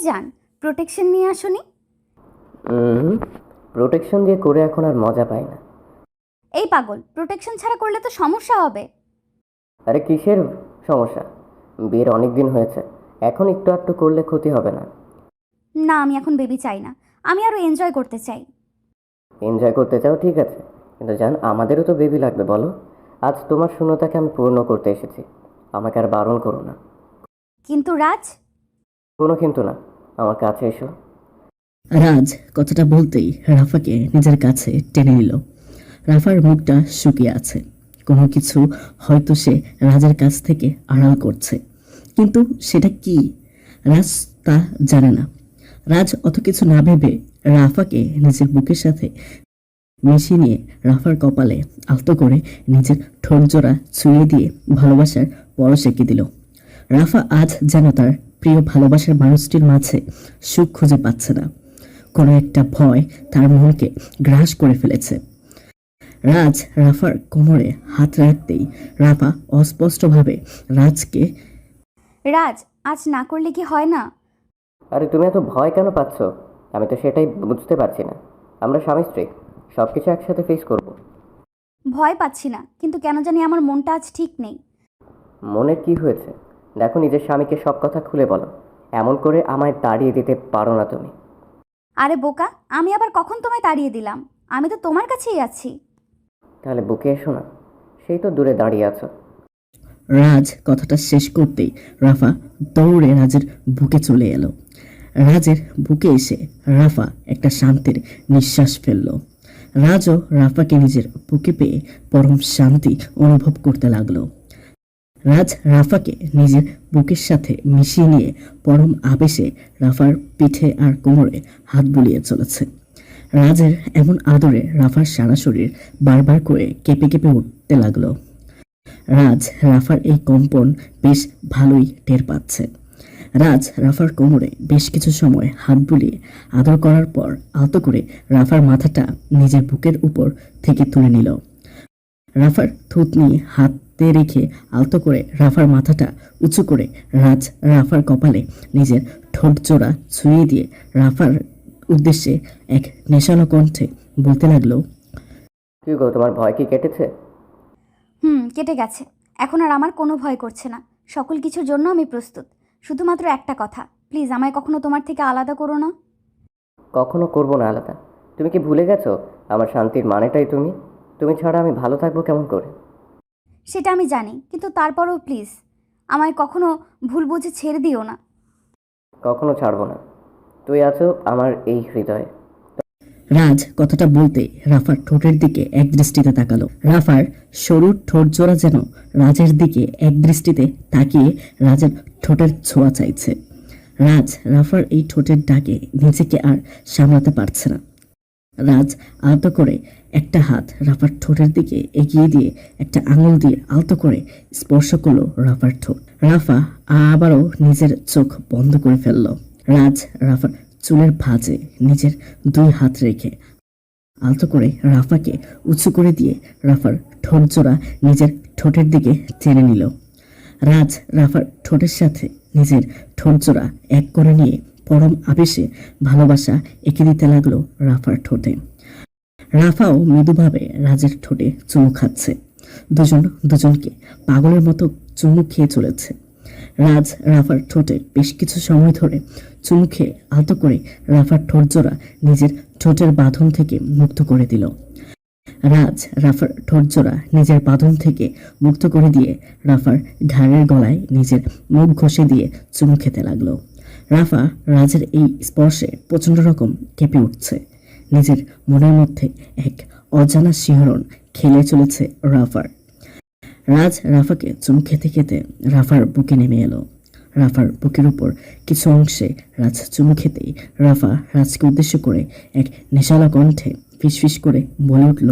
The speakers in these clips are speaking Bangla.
জান, প্রোটেকশন নিয়ে আসুনি? প্রোটেকশন দিয়ে করে এখন আর মজা পাই না। এই পাগল, প্রোটেকশন ছাড়া করলে তো সমস্যা হবে। আরে কিসের সমস্যা? বিয়ের অনেক দিন হয়েছে, এখন একটু আধটু করলে ক্ষতি হবে না। না, আমি এখন বেবি চাই না, আমি আরো এনজয় করতে চাই। এনজয় করতে চাও ঠিক আছে, কিন্তু জান আমাদেরও তো বেবি লাগবে বলো। আজ তোমার শূন্যতাকে আমি পূর্ণ করতে এসেছি, আমাকে আর বারণ করো না। কিন্তু রাজ। কোনো কিন্তু না, আমার কাছে এসো। রাজ কথাটা বলতেই রাফাকে নিজের কাছে টেনে নিল। রাফার মুখটা শুকিয়ে আছে, কোনো কিছু হয়তো সে রাজের কাছ থেকে আড়াল করছে, কিন্তু সেটা কি রাজ তা জানে না। রাজ অত কিছু না ভেবে রাফাকে নিজের বুকের সাথে মিশিয়ে নিয়ে রাফার কপালে আলতো করে নিজের ঠোঁট জোড়া ছুঁয়ে দিয়ে ভালোবাসার পরশ এঁকে দিল। রাফা আজ যেন তার প্রিয় ভালোবাসার মানুষটির মাঝে সুখ খুঁজে পাচ্ছে না। কোনো একটা ভয় তার মনকে গ্রাস করে ফেলেছে। রাজ রাফার কোমরে হাত রাখতেই রাফা অস্পষ্টভাবে রাজকে রাজ, আজ না করলে কি হয় না? আরে তুমি এত ভয় কেন পাচ্ছ? আমি তো সেটাই বুঝতে পারছি না। আমরা স্বামী স্ত্রী, সব কিছু একসাথে ফেস করব। ভয় পাচ্ছি না, কিন্তু কেন জানি আমার মনটা আজ ঠিক নেই। মনের কি হয়েছে? দেখো নিজের স্বামীকে সব কথা খুলে বলো, এমন করে আমায় তাড়িয়ে দিতে পারো না তুমি। আরে বোকা, আমি আবার কখন তোমায় তাড়িয়ে দিলাম? আমি তো তোমার কাছেই আছি। তাহলে বুকে এসো না, সেই তো দূরে দাঁড়িয়ে আছো। রাজ কথাটা শেষ করতেই রাফা দৌড়ে রাজের বুকে চলে এলো। রাজের বুকে এসে রাফা একটা শান্তির নিঃশ্বাস ফেলল। রাজও রাফাকে নিজের বুকে পেয়ে পরম শান্তি অনুভব করতে লাগলো। রাজ রাফাকে নিজের বুকের সাথে মিশিয়ে নিয়ে পরম আবেশে রাফার পিঠে আর কোমরে হাত বুলিয়ে চলেছে। রাজের এমন আদরে রাফার সারা শরীর বারবার করে কেঁপে কেঁপে উঠতে লাগলো। রাজ রাফার এই কম্পন বেশ ভালোই টের পাচ্ছে। রাজ রাফার কোমরে বেশ কিছু সময় হাত বুলিয়ে আদর করার পর আলতো করে রাফার মাথাটা নিজের বুকের উপর থেকে তুলে নিল। রাফার থুতনি হাতে রেখে আলতো করে রাফার মাথাটা উঁচু করে রাজ রাফার কপালে নিজের ঠোঁট জোড়া ছুঁয়ে দিয়ে রাফার উদ্দেশ্যে এক নেশালো কণ্ঠে বলতে লাগলো, কি গো, তোমার ভয় কি কেটেছে? কেটে গেছে। এখন আর আমার কোনো ভয় করছে না। সকল কিছুর জন্য আমি প্রস্তুত। শুধুমাত্র একটা কথা, প্লিজ আমায় কখনো তোমার থেকে আলাদা করো না। কখনো করবো না আলাদা। তুমি কি ভুলে গেছো আমার শান্তির মানেটাই তুমি? তুমি ছাড়া আমি ভালো থাকবো কেমন করে? সেটা আমি জানি, কিন্তু তারপরেও প্লিজ আমায় কখনো ভুল বুঝে ছেড়ে দিও না। কখনো ছাড়বো না, তুই আছো আমার এই হৃদয়ে। রাজ কথাটা বলতে রাফার ঠোঁটের দিকে এক দৃষ্টিতে তাকালো। রাফার সরু ঠোঁট জোড়া যেন রাজের দিকে এক দৃষ্টিতে তাকিয়ে রাজের ঠোঁটের ছোঁয়া চাইছে। রাজ রাফার এই ঠোঁটের ডাকে নিজেকে আর সামলাতে পারছে না। রাজ আলতো করে একটা হাত রাফার ঠোঁটের দিকে এগিয়ে দিয়ে একটা আঙুল দিয়ে আলতো করে স্পর্শ করলো রাফার ঠোঁট। রাফা আবারও নিজের চোখ বন্ধ করে ফেলল। রাজ রাফার চুলের ভাঁজে নিজের দুই হাত রেখে আলতো করে রাফাকে উঁচু করে দিয়ে রাফার ঠোঁট জোড়া নিজের ঠোঁটের দিকে টেনে নিল। রাজ রাফার ঠোঁটের সাথে নিজের ঠোঁট জোড়া এক করে নিয়ে পরম আবেশে ভালোবাসা এঁকে দিতে লাগলো রাফার ঠোঁটে। রাফাও মৃদুভাবে রাজের ঠোঁটে চুমু খাচ্ছে। দুজন দুজনকে পাগলের মতো চুমু খেয়ে চলেছে। রাজ রাফার ঠোঁটে বেশ কিছু সময় ধরে চুমু খেয়ে আলতো করে রাফার ঠোঁট জোড়া নিজের ঠোঁটের বাঁধন থেকে মুক্ত করে দিল। রাজ রাফার ঠোঁট জোড়া নিজের বাঁধন থেকে মুক্ত করে দিয়ে রাফার ঘাড়ের গলায় নিজের মুখ ঘষে দিয়ে চুমু খেতে লাগলো। রাফা রাজের এই স্পর্শে প্রচণ্ড রকম কেঁপে উঠছে। নিজের মনের মধ্যে এক অজানা শিহরণ খেলে চলেছে রাফার। রাজ রাফাকে চুমু খেতে খেতে রাফার বুকে নেমে এলো। রাফার বুকের উপর কিছু অংশে রাজ চুমু খেতেই রাফা রাজকে উদ্দেশ্য করে এক নেশালা কণ্ঠে ফিসফিস করে বলে উঠল,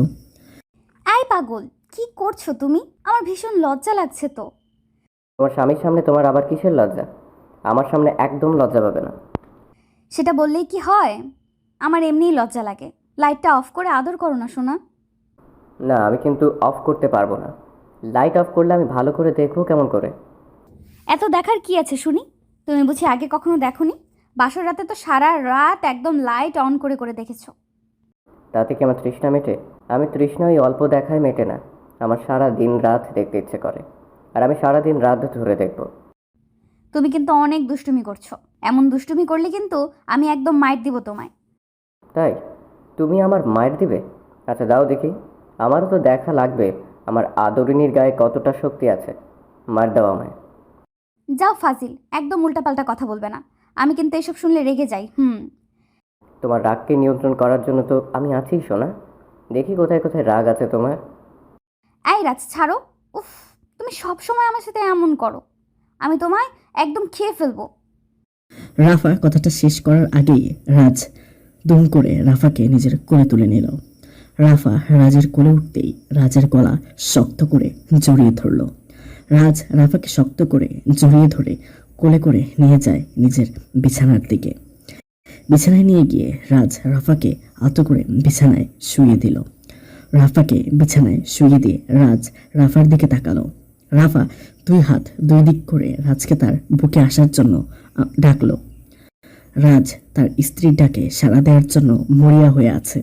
এই পাগল, কি করছো তুমি? আমার ভীষণ লজ্জা লাগছে তো। তোমার স্বামীর সামনে তোমার আবার কিসের লজ্জা? আমার সামনে একদম লজ্জা পাবে না। সেটা বললেই কি হয়? আমার এমনিই লজ্জা লাগে। লাইটটা অফ করে আদর করো না সোনা। না, আমি কিন্তু অফ করতে পারবো না। লাইট অফ করলে আমি ভালো করে দেখবো কেমন করে? এত দেখার কি আছে শুনি? তুমি বুঝি আগে কখনো দেখোনি? বাসর রাতে তো সারা রাত একদম লাইট অন করে করে দেখেছো। তাতে কি আমার তৃষ্ণা মেটে? আমি তৃষ্ণা ওই অল্প দেখায় মেটে না, আমার সারা দিন রাত দেখতে ইচ্ছে করে, আর আমি সারা দিন রাত ধরে দেখব। তুমি কিন্তু অনেক দুষ্টুমি করছো। এমন দুষ্টুমি করলে কিন্তু আমি একদম মাইর দিব তোমায়। তাই তুমি আমার মায়ের দিবে? আচ্ছা দাও দেখি, আমারও তো দেখা লাগবে আমার আদরিনীর গায়ে কতটা শক্তি আছে। মার দাও আমায়। যাও ফাজিল, একদম উল্টাপাল্টা কথা বলবে না। আমি কিন্তু এসব শুনলে রেগে যাই। তোমার রাগকে নিয়ন্ত্রণ করার জন্য তো আমি আছি সোনা। দেখি কোথায় কোথায় রাগ আছে তোমার। এই রাজ ছাড়ো। উফ, তুমি সব সময় আমার সাথে এমন করো, আমি তোমায় একদম খেয়ে ফেলবো। রাফা কথাটা শেষ করার আগেই রাজ দুম করে রাফাকে নিজের কোলে তুলে নিল। রাফা রাজের কোলে উঠতেই রাজের গলা শক্ত করে জড়িয়ে ধরল। রাজ রাফাকে শক্ত করে জড়িয়ে ধরে কোলে করে নিয়ে যায় নিজের বিছানার দিকে। বিছানায় নিয়ে গিয়ে রাজ রাফাকে আলতো করে বিছানায় শুইয়ে দিল। রাফাকে বিছানায় শুইয়ে দিয়ে রাজ রাফার দিকে তাকালো। রাফা দুই হাত দুই দিক করে রাজকে তার বুকে আসার জন্য ডাকলো। রাজ তার স্ত্রীর ডাকে সাড়া দেওয়ার জন্য মরিয়া হয়ে আছে।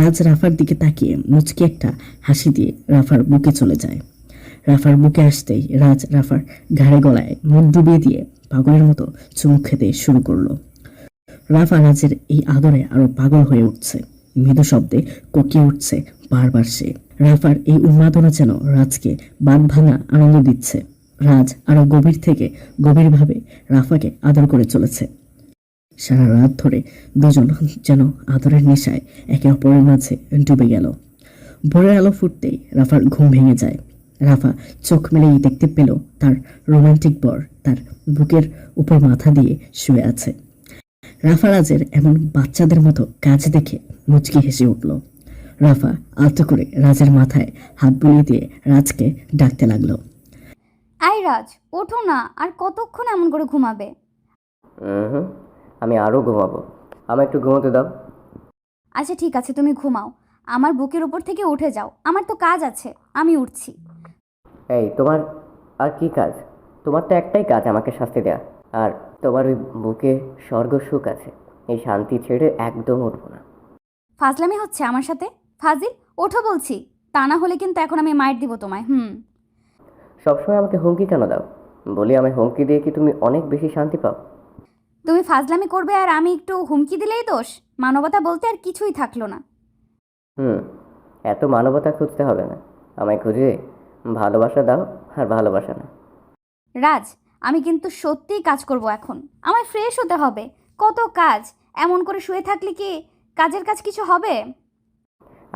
রাজ রাফার দিকে তাকিয়ে মুচকি একটা হাসি দিয়ে রাফার বুকে চলে যায়। রাফার বুকে আসতেই রাজ রাফার ঘাড়ে গলায় মুখ ডুবিয়ে দিয়ে পাগলের মতো চুমু খেতে শুরু করলো। রাফা রাজের এই আদরে আরো পাগল হয়ে উঠছে। মৃদু শব্দে কোকিয়ে উঠছে বারবার সে। রাফার এই উন্মাদনা যেন রাজকে বাঁধ ভাঙা আনন্দ দিচ্ছে। রাজ আরো গভীর থেকে গভীরভাবে রাফাকে আদর করে চলেছে। সারা রাত ধরে দুজন যেন আদরের নেশায় একে অপরের মাঝে ডুবে গেল। ভোরের আলো ফুটতেই রাফার ঘুম ভেঙে যায়। রাফা চোখ মেলেই দেখতে পেল তার রোমান্টিক বর তার বুকের উপর মাথা দিয়ে শুয়ে আছে। রাফা রাজের এমন বাচ্চাদের মতো কাজ দেখে মুচকি হেসে উঠল। রাফা আলতো করে রাজের মাথায় হাত বুলিয়ে দিয়ে রাজকে ডাকতে লাগলো। এই রাজ, ওঠো না, আর কতক্ষণ এমন করে ঘুমাবে? হুম, আমি আরও ঘুমাবো, আমায় একটু ঘুমোতে দাও। আচ্ছা ঠিক আছে, তুমি ঘুমাও। আমার বুকের উপর থেকে উঠে যাও, আমার তো কাজ আছে, আমি উঠছি। এই তোমার আর কি কাজ? তোমার তো একটাই কাজ, আমাকে শাস্তি দেয়া। আর তোমার ওই বুকে স্বর্গ সুখ আছে, এই শান্তি ছেড়ে একদম উঠবো না। ফাজলামি হচ্ছে আমার সাথে। ফাজিল, ওঠো বলছি, তা না হলে কিন্তু এখন আমি মাইর দিব তোমায়। সবসময় আমাকে হুমকি কেন দাও? বলি, আমায় হুমকি দিয়ে কি তুমি অনেক বেশি শান্তি পাও? তুমি ফাজলামি করবে আর আমি একটু হুমকি দিলেই দোষ? মানবতা বলতে আর কিছুই থাকলো না। এত মানবতা খুঁজতে হবে না, আমায় খুঁজে ভালোবাসা দাও, আর ভালোবাসা না। রাজ, আমি কিন্তু সত্যিই কাজ করব এখন। আমায় ফ্রেশ হতে হবে, কত কাজ। এমন করে শুয়ে থাকলে কি কাজের কাজ কিছু হবে?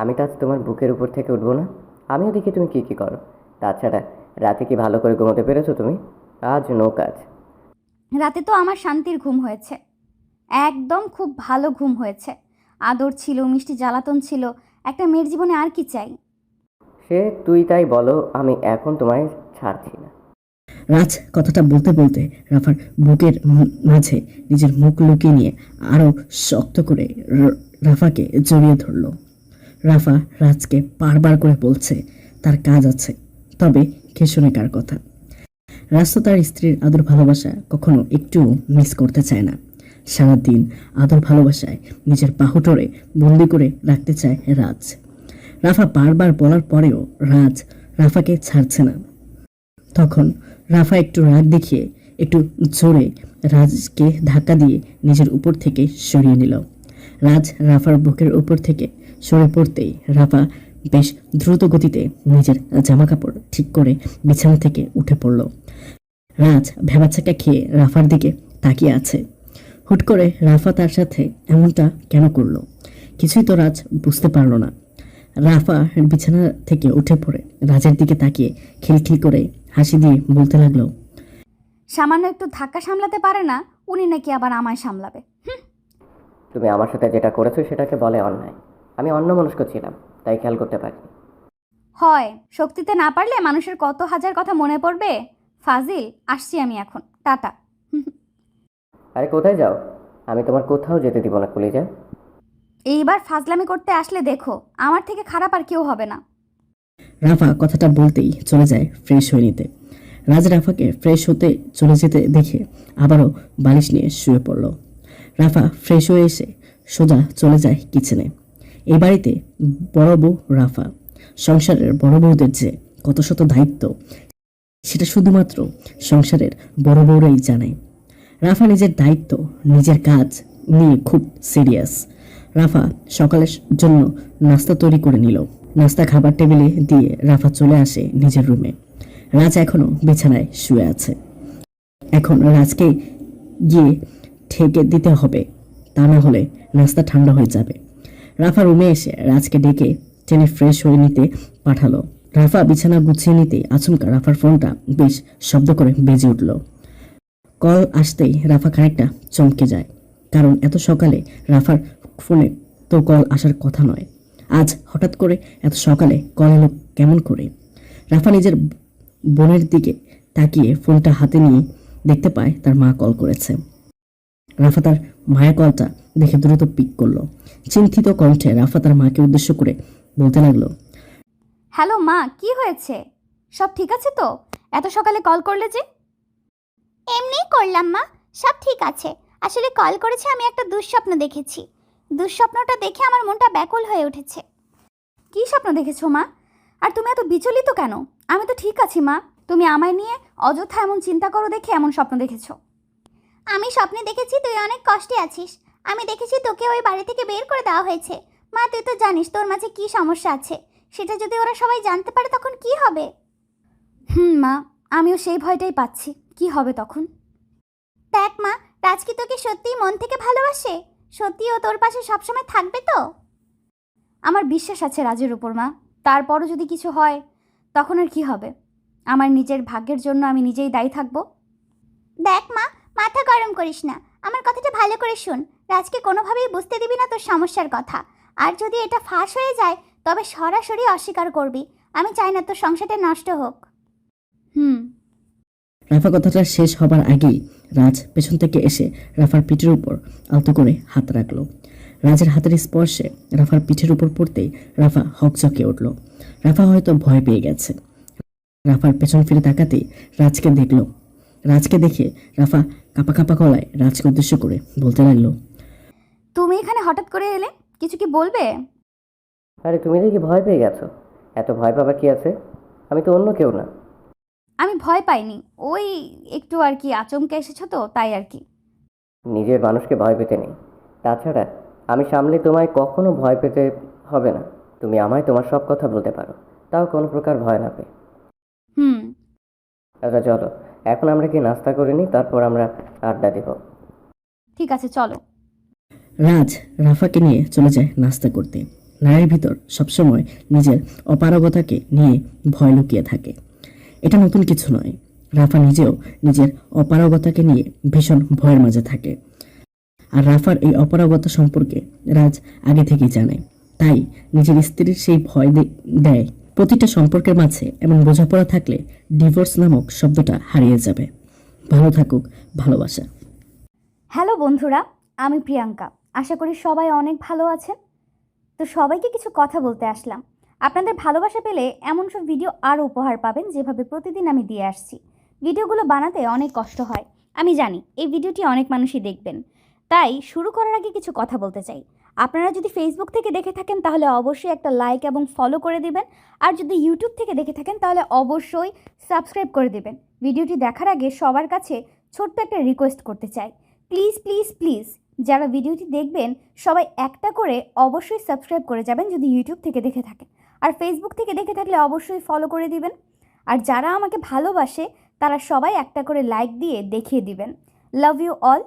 আমি তো আজ তোমার বুকের উপর থেকে উঠবো না? আমিও দেখি তুমি কি কি করো। তাছাড়া রাতে কি ভালো করে ঘুমোতে পেরেছো তুমি? আজ নো কাজ। রাতে তো আমার শান্তির ঘুম হয়েছে, একদম খুব ভালো ঘুম হয়েছে। আদর ছিল, মিষ্টি জ্বালাতন ছিল। একটা মেয়ের জীবনে আর কি চাই? সে তুই তাই বলো, আমি এখন তোমায় ছাড়ছি না। রাজ কথাটা বলতে বলতে রাফার বুকের মাঝে নিজের মুখ লুকিয়ে নিয়ে আরো শক্ত করে রাফাকে জড়িয়ে ধরল। রাফা রাজকে বারবার করে বলছে তার কাজ আছে, তবে কে শুনে কার কথা। রাজ তো তার স্ত্রীর আদর ভালোবাসা কখনো একটু মিস করতে চায় না। সারাদিন আদর ভালোবাসায় নিজের বাহুটরে বন্দি করে রাখতে চায় রাজ। রাফা বারবার বলার পরেও রাজ রাফাকে ছাড়ছে না। তখন রাফা একটু রাগ দেখিয়ে একটু জোরে রাজকে ধাক্কা দিয়ে নিজের উপর থেকে সরিয়ে নিল। রাজ রাফার বুকের উপর থেকে সরে পড়তেই রাফা বেশ দ্রুত গতিতে নিজের জামাকাপড় ঠিক করে বিছানা থেকে উঠে পড়ল। রাজ ভেবাচাকা খেয়ে রাফার দিকে তাকিয়ে আছে। হুট করে রাফা তার সাথে এমনটা কেন করলো? কিছুই তো রাজ বুঝতে পারল না। রাফা বিছানা থেকে উঠে পড়ে রাজের দিকে তাকিয়ে খিলখিল করে হাসি দিয়ে বলতে লাগলো, সামান্য একটু ধাক্কা সামলাতে পারে না, উনি নাকি আবার আমায় সামলাবে? তুমি আমার সাথে যেটা করেছো সেটাকে বলে অন্যায়। আমি অন্যমনস্ক ছিলাম, তাই খেয়াল করতে পারিনি। হয়, শক্তিতে না পারলে মানুষের কত হাজার কথা মনে পড়বে। ফাজিল, আসছি আমি এখন, টাটা। আরে কোথায় যাও? আমি তোমার কোথাও যেতে দিব না কলিজা। এইবার ফাজলামি করতে আসলে দেখো, আমার থেকে খারাপ আর কেউ হবে না। রাফা কথাটা বলতেই চলে যায় ফ্রেশ হয়ে নিতে। রাজ রাফাকে ফ্রেশ হতে চলে যেতে দেখে আবারও বালিশ নিয়ে শুয়ে পড়ল। রাফা ফ্রেশ হয়ে এসে সোজা চলে যায় কিচেনে। এই বাড়িতে বড় বউ রাফা। সংসারের বড় বউদের যে কত শত দায়িত্ব সেটা শুধুমাত্র সংসারের বড় বউরাই জানে। রাফা নিজের দায়িত্ব, নিজের কাজ নিয়ে খুব সিরিয়াস। রাফা সকালের জন্য নাস্তা তৈরি করে নিল। নাস্তা খাবার টেবিলে দিয়ে রাফা চলে আসে নিজের রুমে। রাজ এখনো বিছানায় শুয়ে আছে। এখন রাজকে গিয়ে ঠেকে দিতে হবে, তা না হলে নাস্তা ঠান্ডা হয়ে যাবে। রাফা রুমে এসে রাজকে ডেকে টেনে ফ্রেশ হয়ে নিতে পাঠালো। রাফা বিছানা গুছিয়ে নিতে আচমকা রাফার ফোনটা বেশ শব্দ করে বেজে উঠল। কল আসতেই রাফা খানিকটা চমকে যায়, কারণ এত সকালে রাফার ফোনে তো কল আসার কথা নয়। আজ হঠাৎ করে এত সকালে কল এলো কেমন করে? রাফা নিজের বোনের দিকে তাকিয়ে ফোনটা হাতে নিয়ে দেখতে পায় তার মা কল করেছে। রাফা তার মায়ের কলটা দেখে দ্রুত পিক করলো। চিন্তিত কণ্ঠে রাফা তার মাকে উদ্দেশ্য করে বলতে লাগলো, হ্যালো মা, কি হয়েছে? সব ঠিক আছে তো? এত সকালে কল করলে যে? এমনিই করলাম মা, সব ঠিক আছে। আসলে কল করেছে, আমি একটা দুঃস্বপ্ন দেখেছি। দুঃস্বপ্নটা দেখে আমার মনটা ব্যাকুল হয়ে উঠেছে। কি স্বপ্ন দেখেছো মা? আর তুমি এত বিচলিত কেন? আমি তো ঠিক আছি মা। তুমি আমায় নিয়ে অযথা এমন চিন্তা করো দেখে এমন স্বপ্ন দেখেছো। আমি স্বপ্নে দেখেছি তুই অনেক কষ্টে আছিস। আমি দেখেছি তোকে ওই বাড়ি থেকে বের করে দেওয়া হয়েছে। মা, তুই তো জানিস তোর মাঝে কি সমস্যা আছে। সেটা যদি ওরা সবাই জানতে পারে তখন কি হবে? মা, আমিও সেই ভয়টাই পাচ্ছি। কি হবে তখন? দেখ মা, রাজ কি তোকে সত্যিই মন থেকে ভালোবাসে? সত্যি ও তোর পাশে সবসময় থাকবে তো? আমার বিশ্বাস আছে রাজের উপর মা। তারপরও যদি কিছু হয় তখন আর কি হবে? আমার নিজের ভাগ্যের জন্য আমি নিজেই দায়ী থাকবো। দেখ মা, মাথা গরম করিস না। আমার কথাটা ভালো করে শোন। রাজকে কোনোভাবেই বুঝতে দিবি না তোর সমস্যার কথা। আর যদি এটা ফাঁস হয়ে যায় তবে সরাসরি অস্বীকার করবি। আমি চাই না তোর সংসারটা নষ্ট হোক। রাফা কথাটা শেষ হবার আগেই রাজ পেছন থেকে এসে রাফার পিঠের উপর আলতো করে হাত রাখলো। রাজের হাতের স্পর্শে রাফার পিঠের উপর পড়তেই রাফা হকচকে উঠল। রাফা হয়তো ভয় পেয়ে গেছে। রাফার পেছন ফিরে তাকাতেই রাজকে দেখল। রাজকে দেখে রাফা কাঁপা কাঁপা গলায় রাজকে উদ্দেশ্য করে বলতে লাগলো, তুমি এখানে হঠাৎ করে এলে, কিছু কি বলবে? আরে তুমি দেখি ভয় পেয়ে গেছো। এত ভয় পাবার কি আছে? আমি তো অন্য কেউ না। আমি ভয় পাইনি, ওই একটু আর কি আচমকে এসেছো তো তাই আর কি। নিজের মানুষকে ভয় পেতে নেই। তাছাড়া আমি সামলে তোমায় কখনো ভয় পেতে হবে না। তুমি আমায় তোমার সব কথা বলতে পারো, তাও কোনো প্রকার ভয় না পেয়ে। আচ্ছা চলো, এখন আমরা কি নাস্তা করে নিই, তারপর আমরা আড্ডা দিব। ঠিক আছে, চলো। রাজ রাফাকে নিয়ে চলে যায় নাস্তা করতে। নারীর ভিতর সবসময় নিজের অপারগতাকে নিয়ে ভয় লুকিয়ে থাকে। এটা নতুন কিছু নয়। রাফা নিজেও নিজের অপারগতাকে নিয়ে ভীষণ ভয়ের মাঝে থাকে। আর রাফার এই অপারগতা সম্পর্কে রাজ আগে থেকেই জানে, তাই নিজের স্ত্রীর সেই ভয় দেয়। প্রতিটা সম্পর্কের মাঝে এমন বোঝাপড়া থাকলে ডিভোর্স নামক শব্দটা হারিয়ে যাবে। ভালো থাকুক ভালোবাসা। হ্যালো বন্ধুরা, আমি প্রিয়াঙ্কা। আশা করি সবাই অনেক ভালো আছেন। তো সবাইকে কিছু কথা বলতে আসলাম। আপনাদের ভালোবাসা পেলে এমন সব ভিডিও আরও উপহার পাবেন যেভাবে প্রতিদিন আমি দিয়ে আসছি। ভিডিওগুলো বানাতে অনেক কষ্ট হয়, আমি জানি। এই ভিডিওটি অনেক মানুষই দেখবেন, তাই শুরু করার আগে কিছু কথা বলতে চাই। আপনারা যদি ফেসবুক থেকে দেখে থাকেন তাহলে অবশ্যই একটা লাইক এবং ফলো করে দিবেন। আর যদি ইউটিউব থেকে দেখে থাকেন তাহলে অবশ্যই সাবস্ক্রাইব করে দেবেন। ভিডিওটি দেখার আগে সবার কাছে ছোট্ট একটা রিকোয়েস্ট করতে চাই, প্লিজ প্লিজ প্লিজ যারা ভিডিওটি দেখবেন সবাই একটা করে অবশ্যই সাবস্ক্রাইব করে যাবেন যদি ইউটিউব থেকে দেখে থাকেন। আর ফেসবুক থেকে দেখে থাকলে অবশ্যই ফলো করে দিবেন। আর যারা আমাকে ভালোবাসে তারা সবাই একটা করে লাইক দিয়ে দেখিয়ে দিবেন। Love you all.